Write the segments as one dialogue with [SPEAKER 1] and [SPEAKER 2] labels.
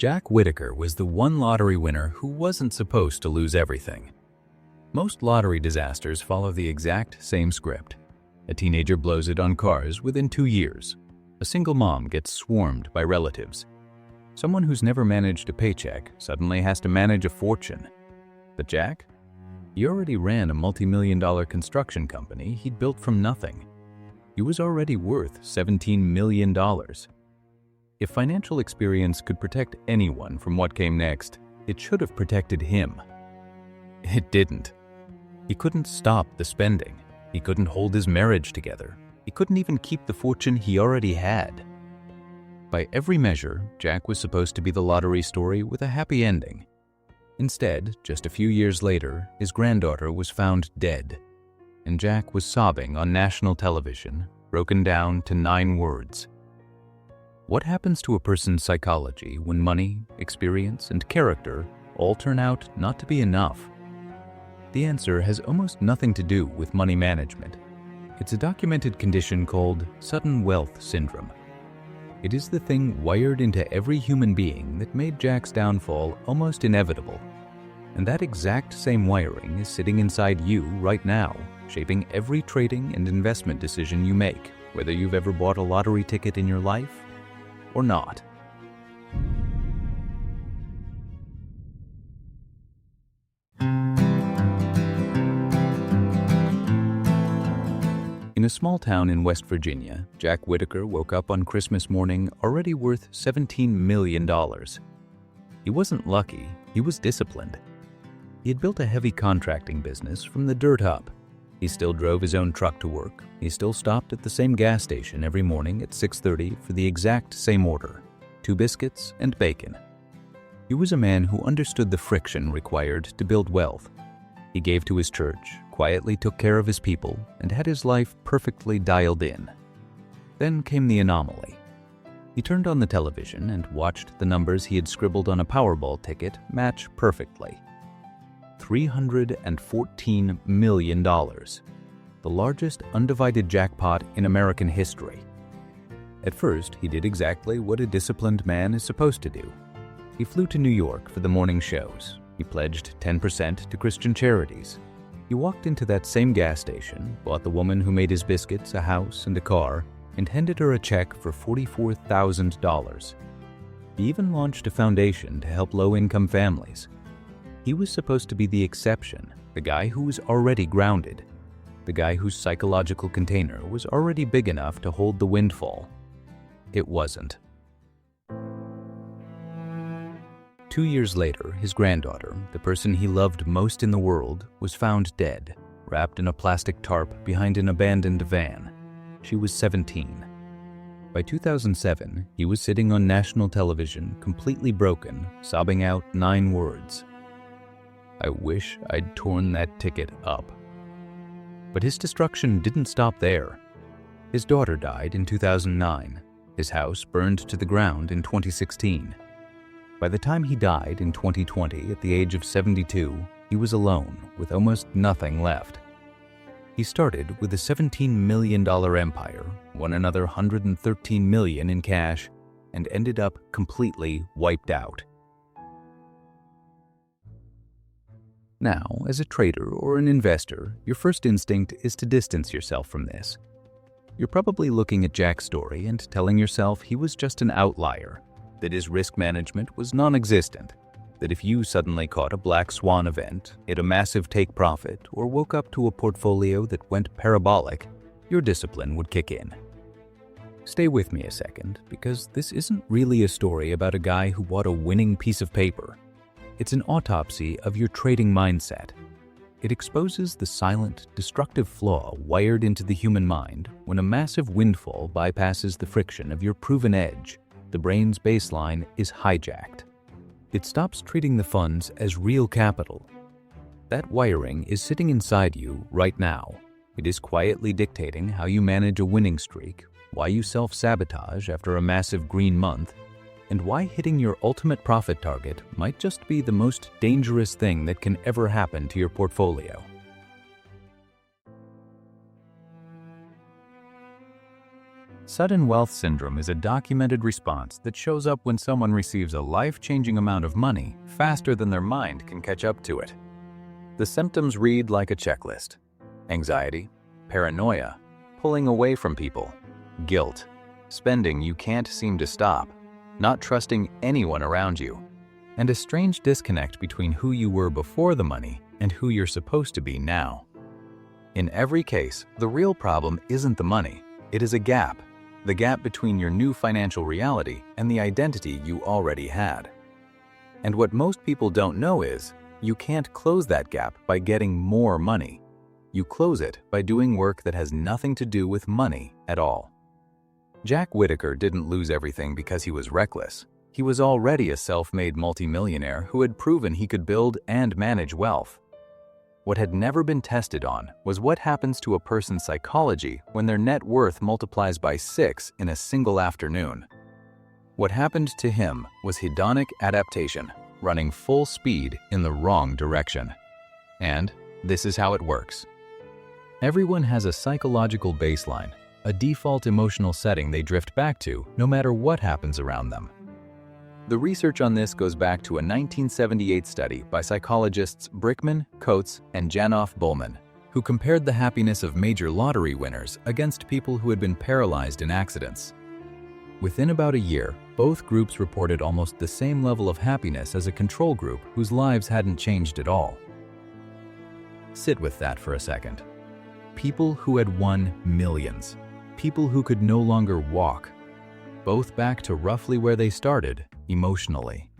[SPEAKER 1] Jack Whittaker was the one lottery winner who wasn't supposed to lose everything. Most lottery disasters follow the exact same script. A teenager blows it on cars within 2 years. A single mom gets swarmed by relatives. Someone who's never managed a paycheck suddenly has to manage a fortune. But Jack? He already ran a multi-million-dollar construction company he'd built from nothing. He was already worth $17 million. If financial experience could protect anyone from what came next, it should have protected him. It didn't. He couldn't stop the spending. He couldn't hold his marriage together. He couldn't even keep the fortune he already had. By every measure, Jack was supposed to be the lottery story with a happy ending. Instead, just a few years later, his granddaughter was found dead, and Jack was sobbing on national television, broken down to 9 words. What happens to a person's psychology when money, experience, and character all turn out not to be enough? The answer has almost nothing to do with money management. It's a documented condition called sudden wealth syndrome. It is the thing wired into every human being that made Jack's downfall almost inevitable. And that exact same wiring is sitting inside you right now, shaping every trading and investment decision you make, whether you've ever bought a lottery ticket in your life or not. In a small town in West Virginia, Jack Whittaker woke up on Christmas morning already worth $17 million. He wasn't lucky, he was disciplined. He had built a heavy contracting business from the dirt up. He still drove his own truck to work. He still stopped at the same gas station every morning at 6:30 for the exact same order, 2 biscuits and bacon. He was a man who understood the friction required to build wealth. He gave to his church, quietly took care of his people, and had his life perfectly dialed in. Then came the anomaly. He turned on the television and watched the numbers he had scribbled on a Powerball ticket match perfectly. $314 million, the largest undivided jackpot in American history. At first, he did exactly what a disciplined man is supposed to do. He flew to New York for the morning shows. He pledged 10% to Christian charities. He walked into that same gas station, bought the woman who made his biscuits a house and a car, and handed her a check for $44,000. He even launched a foundation to help low-income families. He was supposed to be the exception, the guy who was already grounded, the guy whose psychological container was already big enough to hold the windfall. It wasn't. 2 years later, his granddaughter, the person he loved most in the world, was found dead, wrapped in a plastic tarp behind an abandoned van. She was 17. By 2007, he was sitting on national television, completely broken, sobbing out 9 words. I wish I'd torn that ticket up. But his destruction didn't stop there. His daughter died in 2009. His house burned to the ground in 2016. By the time he died in 2020 at the age of 72, he was alone with almost nothing left. He started with a $17 million empire, won another $113 million in cash, and ended up completely wiped out. Now, as a trader or an investor, your first instinct is to distance yourself from this. You're probably looking at Jack's story and telling yourself he was just an outlier, that his risk management was non-existent, that if you suddenly caught a black swan event, hit a massive take profit, or woke up to a portfolio that went parabolic, your discipline would kick in. Stay with me a second, because this isn't really a story about a guy who bought a winning piece of paper. It's an autopsy of your trading mindset. It exposes the silent, destructive flaw wired into the human mind when a massive windfall bypasses the friction of your proven edge. The brain's baseline is hijacked. It stops treating the funds as real capital. That wiring is sitting inside you right now. It is quietly dictating how you manage a winning streak, why you self-sabotage after a massive green month, and why hitting your ultimate profit target might just be the most dangerous thing that can ever happen to your portfolio. Sudden wealth syndrome is a documented response that shows up when someone receives a life-changing amount of money faster than their mind can catch up to it. The symptoms read like a checklist: anxiety, paranoia, pulling away from people, guilt, spending you can't seem to stop, not trusting anyone around you, and a strange disconnect between who you were before the money and who you're supposed to be now. In every case, the real problem isn't the money, it is a gap. The gap between your new financial reality and the identity you already had. And what most people don't know is, you can't close that gap by getting more money. You close it by doing work that has nothing to do with money at all. Jack Whittaker didn't lose everything because he was reckless. He was already a self-made multimillionaire who had proven he could build and manage wealth. What had never been tested on was what happens to a person's psychology when their net worth multiplies by 6 in a single afternoon. What happened to him was hedonic adaptation, running full speed in the wrong direction. And this is how it works. Everyone has a psychological baseline, a default emotional setting they drift back to no matter what happens around them. The research on this goes back to a 1978 study by psychologists Brickman, Coates, and Janoff-Bullman, who compared the happiness of major lottery winners against people who had been paralyzed in accidents. Within about a year, both groups reported almost the same level of happiness as a control group whose lives hadn't changed at all. Sit with that for a second. People who had won millions, people who could no longer walk, both back to roughly where they started emotionally.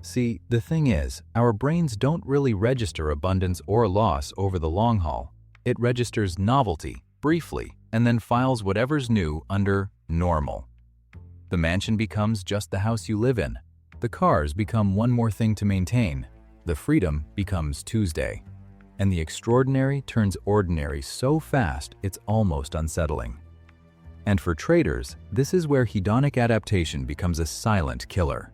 [SPEAKER 1] See, the thing is, our brains don't really register abundance or loss over the long haul. It registers novelty, briefly, and then files whatever's new under normal. The mansion becomes just the house you live in. The cars become one more thing to maintain. The freedom becomes Tuesday. And the extraordinary turns ordinary so fast it's almost unsettling. And for traders, this is where hedonic adaptation becomes a silent killer.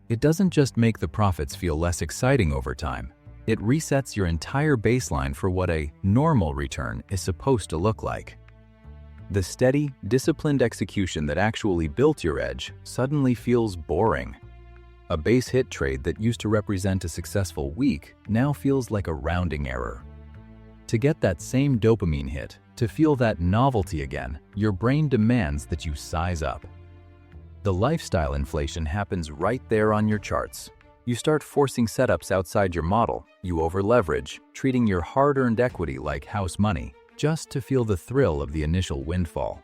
[SPEAKER 1] It doesn't just make the profits feel less exciting over time, it resets your entire baseline for what a normal return is supposed to look like. The steady, disciplined execution that actually built your edge suddenly feels boring. A base hit trade that used to represent a successful week now feels like a rounding error. To get that same dopamine hit, to feel that novelty again, your brain demands that you size up. The lifestyle inflation happens right there on your charts. You start forcing setups outside your model, you over-leverage, treating your hard-earned equity like house money, just to feel the thrill of the initial windfall.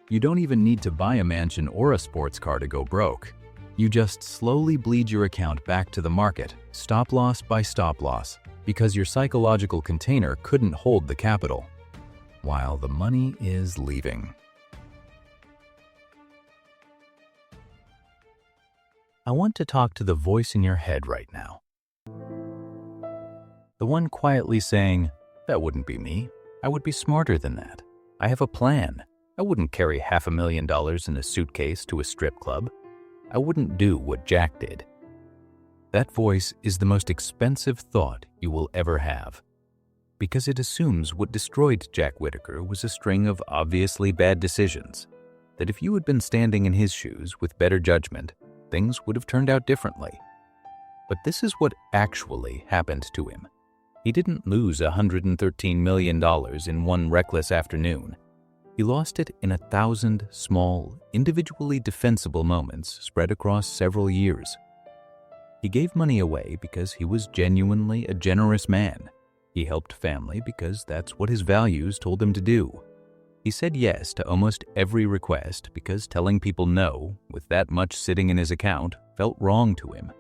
[SPEAKER 1] You don't even need to buy a mansion or a sports car to go broke. You just slowly bleed your account back to the market, stop loss by stop loss, because your psychological container couldn't hold the capital, while the money is leaving. I want to talk to the voice in your head right now. The one quietly saying, "That wouldn't be me. I would be smarter than that. I have a plan. I wouldn't carry $500,000 in a suitcase to a strip club. I wouldn't do what Jack did." That voice is the most expensive thought you will ever have, because it assumes what destroyed Jack Whittaker was a string of obviously bad decisions, that if you had been standing in his shoes with better judgment, things would have turned out differently. But this is what actually happened to him. He didn't lose $113 million in one reckless afternoon. He lost it in 1,000 small, individually defensible moments spread across several years. He gave money away because he was genuinely a generous man. He helped family because that's what his values told him to do. He said yes to almost every request because telling people no, with that much sitting in his account, felt wrong to him.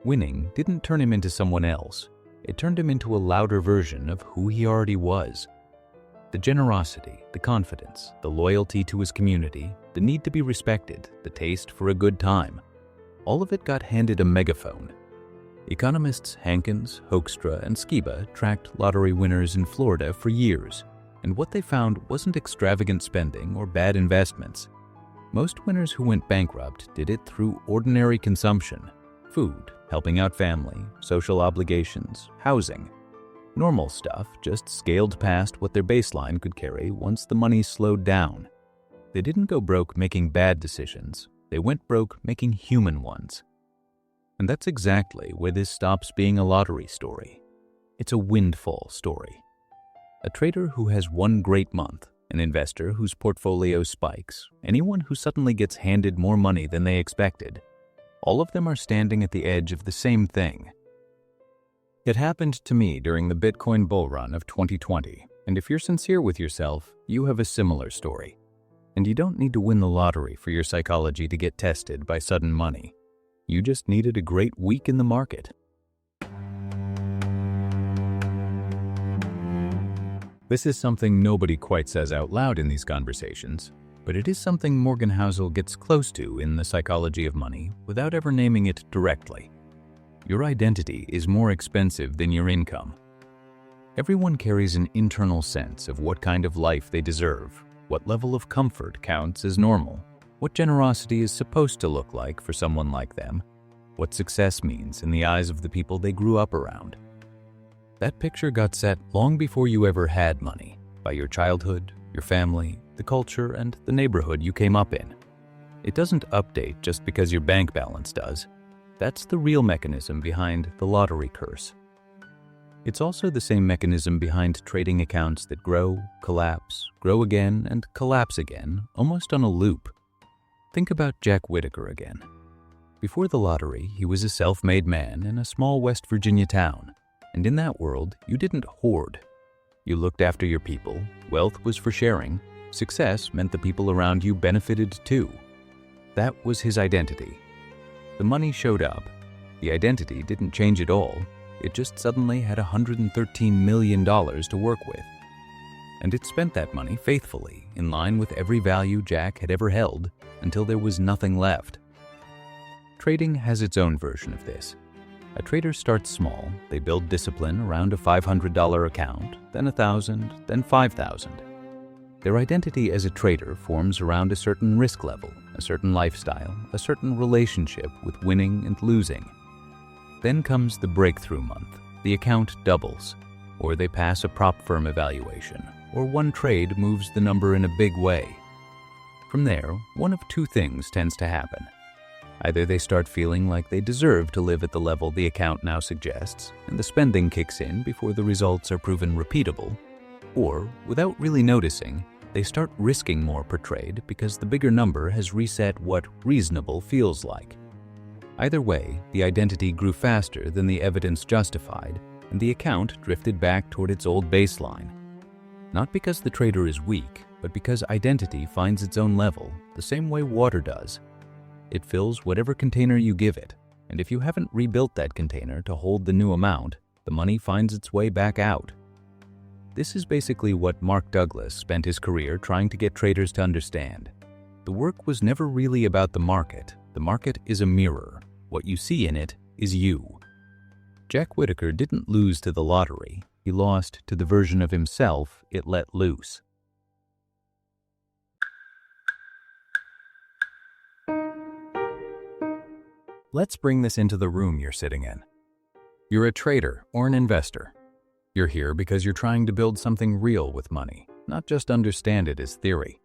[SPEAKER 1] Winning didn't turn him into someone else. It turned him into a louder version of who he already was. The generosity, the confidence, the loyalty to his community, the need to be respected, the taste for a good time, all of it got handed a megaphone. Economists Hankins, Hoekstra, and Skiba tracked lottery winners in Florida for years, and what they found wasn't extravagant spending or bad investments. Most winners who went bankrupt did it through ordinary consumption: food, helping out family, social obligations, housing. Normal stuff just scaled past what their baseline could carry once the money slowed down. They didn't go broke making bad decisions. They went broke making human ones. And that's exactly where this stops being a lottery story. It's a windfall story. A trader who has one great month, an investor whose portfolio spikes, anyone who suddenly gets handed more money than they expected, all of them are standing at the edge of the same thing. It happened to me during the Bitcoin bull run of 2020, and if you're sincere with yourself, you have a similar story. And you don't need to win the lottery for your psychology to get tested by sudden money. You just needed a great week in the market. This is something nobody quite says out loud in these conversations, but it is something Morgan Housel gets close to in The Psychology of Money without ever naming it directly. Your identity is more expensive than your income. Everyone carries an internal sense of what kind of life they deserve, what level of comfort counts as normal, what generosity is supposed to look like for someone like them, what success means in the eyes of the people they grew up around. That picture got set long before you ever had money, by your childhood, your family, the culture, and the neighborhood you came up in. It doesn't update just because your bank balance does. That's the real mechanism behind the lottery curse. It's also the same mechanism behind trading accounts that grow, collapse, grow again, and collapse again, almost on a loop. Think about Jack Whittaker again. Before the lottery, he was a self-made man in a small West Virginia town. And in that world, you didn't hoard. You looked after your people, wealth was for sharing, success meant the people around you benefited too. That was his identity. The money showed up. The identity didn't change at all. It just suddenly had $113 million to work with. And it spent that money faithfully, in line with every value Jack had ever held, until there was nothing left. Trading has its own version of this. A trader starts small. They build discipline around a $500 account, then $1,000, then $5,000. Their identity as a trader forms around a certain risk level, a certain lifestyle, a certain relationship with winning and losing. Then comes the breakthrough month. The account doubles, or they pass a prop firm evaluation, or one trade moves the number in a big way. From there, one of two things tends to happen. Either they start feeling like they deserve to live at the level the account now suggests, and the spending kicks in before the results are proven repeatable, or, without really noticing, they start risking more per trade because the bigger number has reset what reasonable feels like. Either way, the identity grew faster than the evidence justified, and the account drifted back toward its old baseline. Not because the trader is weak, but because identity finds its own level, the same way water does. It fills whatever container you give it, and if you haven't rebuilt that container to hold the new amount, the money finds its way back out. This is basically what Mark Douglas spent his career trying to get traders to understand. The work was never really about the market. The market is a mirror. What you see in it is you. Jack Whittaker didn't lose to the lottery. He lost to the version of himself it let loose. Let's bring this into the room you're sitting in. You're a trader or an investor. You're here because you're trying to build something real with money, not just understand it as theory.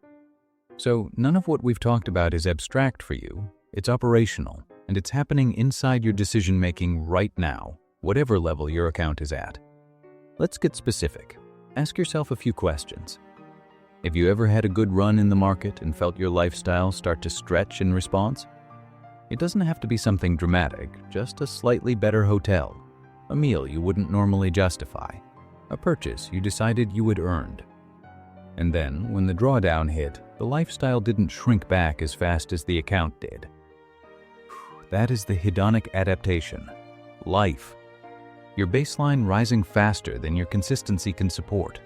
[SPEAKER 1] So none of what we've talked about is abstract for you. It's operational, and it's happening inside your decision-making right now, whatever level your account is at. Let's get specific. Ask yourself a few questions. Have you ever had a good run in the market and felt your lifestyle start to stretch in response? It doesn't have to be something dramatic, just a slightly better hotel, a meal you wouldn't normally justify, a purchase you decided you had earned. And then, when the drawdown hit, the lifestyle didn't shrink back as fast as the account did. That is the hedonic adaptation. Life. Your baseline rising faster than your consistency can support.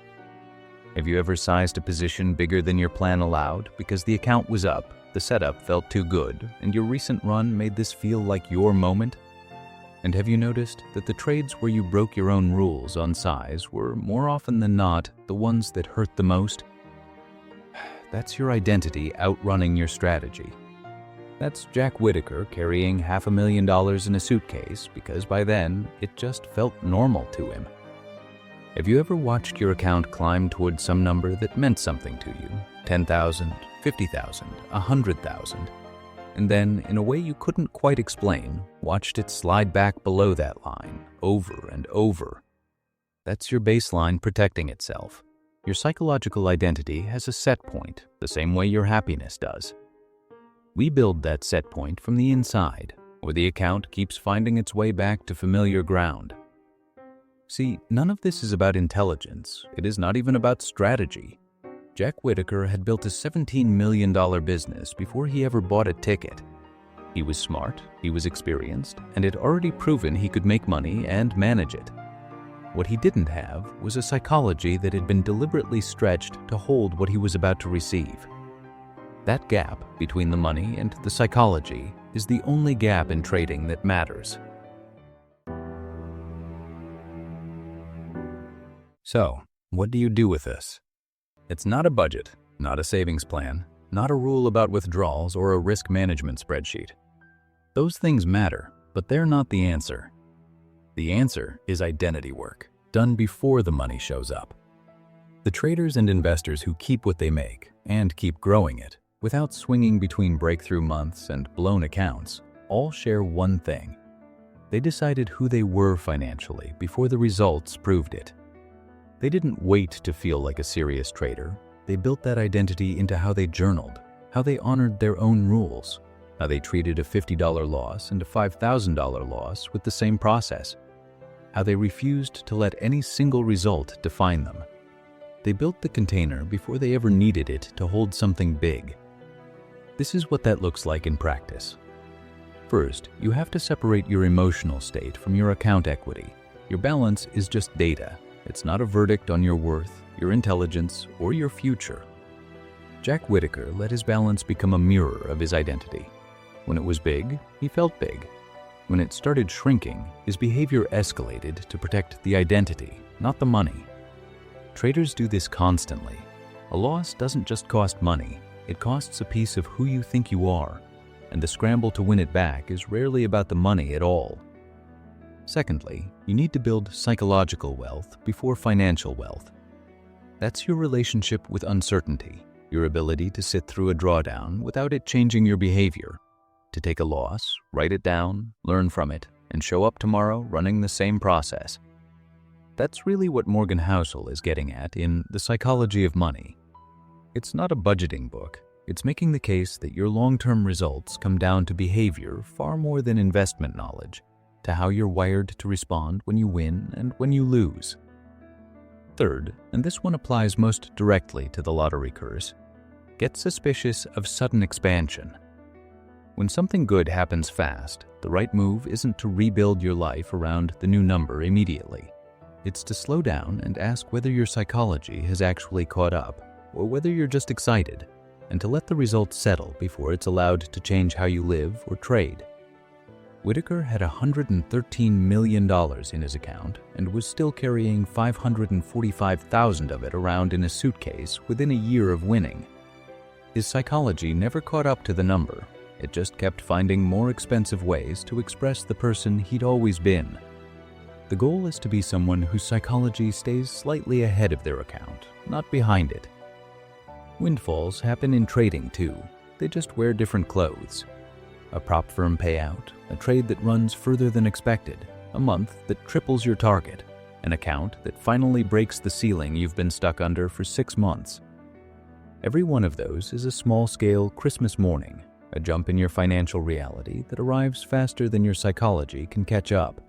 [SPEAKER 1] Have you ever sized a position bigger than your plan allowed because the account was up, the setup felt too good, and your recent run made this feel like your moment? And have you noticed that the trades where you broke your own rules on size were more often than not the ones that hurt the most? That's your identity outrunning your strategy. That's Jack Whittaker carrying $500,000 in a suitcase because by then it just felt normal to him. Have you ever watched your account climb towards some number that meant something to you? 10,000, 50,000, 100,000, and then, in a way you couldn't quite explain, watched it slide back below that line, over and over. That's your baseline protecting itself. Your psychological identity has a set point, the same way your happiness does. We build that set point from the inside, where the account keeps finding its way back to familiar ground. See, none of this is about intelligence. It is not even about strategy. Jack Whittaker had built a $17 million business before he ever bought a ticket. He was smart, he was experienced, and had already proven he could make money and manage it. What he didn't have was a psychology that had been deliberately stretched to hold what he was about to receive. That gap between the money and the psychology is the only gap in trading that matters. So, what do you do with this? It's not a budget, not a savings plan, not a rule about withdrawals or a risk management spreadsheet. Those things matter, but they're not the answer. The answer is identity work, done before the money shows up. The traders and investors who keep what they make and keep growing it without swinging between breakthrough months and blown accounts all share one thing. They decided who they were financially before the results proved it. They didn't wait to feel like a serious trader. They built that identity into how they journaled, how they honored their own rules, how they treated a $50 loss and a $5,000 loss with the same process, how they refused to let any single result define them. They built the container before they ever needed it to hold something big. This is what that looks like in practice. First, you have to separate your emotional state from your account equity. Your balance is just data. It's not a verdict on your worth, your intelligence, or your future. Jack Whittaker let his balance become a mirror of his identity. When it was big, he felt big. When it started shrinking, his behavior escalated to protect the identity, not the money. Traders do this constantly. A loss doesn't just cost money, it costs a piece of who you think you are, and the scramble to win it back is rarely about the money at all. Secondly, you need to build psychological wealth before financial wealth. That's your relationship with uncertainty, your ability to sit through a drawdown without it changing your behavior, to take a loss, write it down, learn from it, and show up tomorrow running the same process. That's really what Morgan Housel is getting at in The Psychology of Money. It's not a budgeting book. It's making the case that your long-term results come down to behavior far more than investment knowledge, to how you're wired to respond when you win and when you lose. Third, and this one applies most directly to the lottery curse, get suspicious of sudden expansion. When something good happens fast, the right move isn't to rebuild your life around the new number immediately. It's to slow down and ask whether your psychology has actually caught up, or whether you're just excited, and to let the results settle before it's allowed to change how you live or trade. Whittaker had $113 million in his account and was still carrying $545,000 of it around in a suitcase within a year of winning. His psychology never caught up to the number. It just kept finding more expensive ways to express the person he'd always been. The goal is to be someone whose psychology stays slightly ahead of their account, not behind it. Windfalls happen in trading too. They just wear different clothes. A prop firm payout, a trade that runs further than expected, a month that triples your target, an account that finally breaks the ceiling you've been stuck under for 6 months. Every one of those is a small-scale Christmas morning, a jump in your financial reality that arrives faster than your psychology can catch up.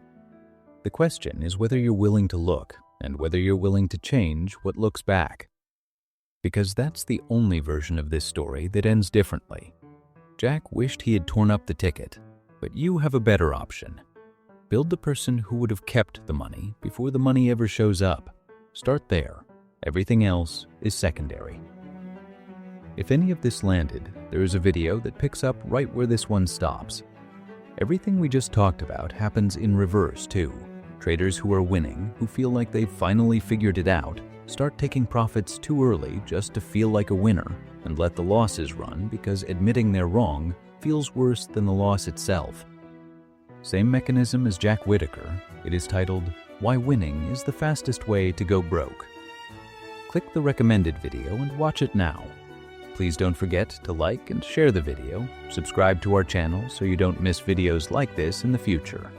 [SPEAKER 1] The question is whether you're willing to look, and whether you're willing to change what looks back. Because that's the only version of this story that ends differently. Jack wished he had torn up the ticket, but you have a better option. Build the person who would have kept the money before the money ever shows up. Start there. Everything else is secondary. If any of this landed, there is a video that picks up right where this one stops. Everything we just talked about happens in reverse too. Traders who are winning, who feel like they've finally figured it out, start taking profits too early just to feel like a winner, and let the losses run because admitting they're wrong feels worse than the loss itself. Same mechanism as Jack Whittaker, it is titled Why winning is the fastest way to go broke. Click the recommended video and watch it now. Please don't forget to like and share the video, subscribe to our channel so you don't miss videos like this in the future.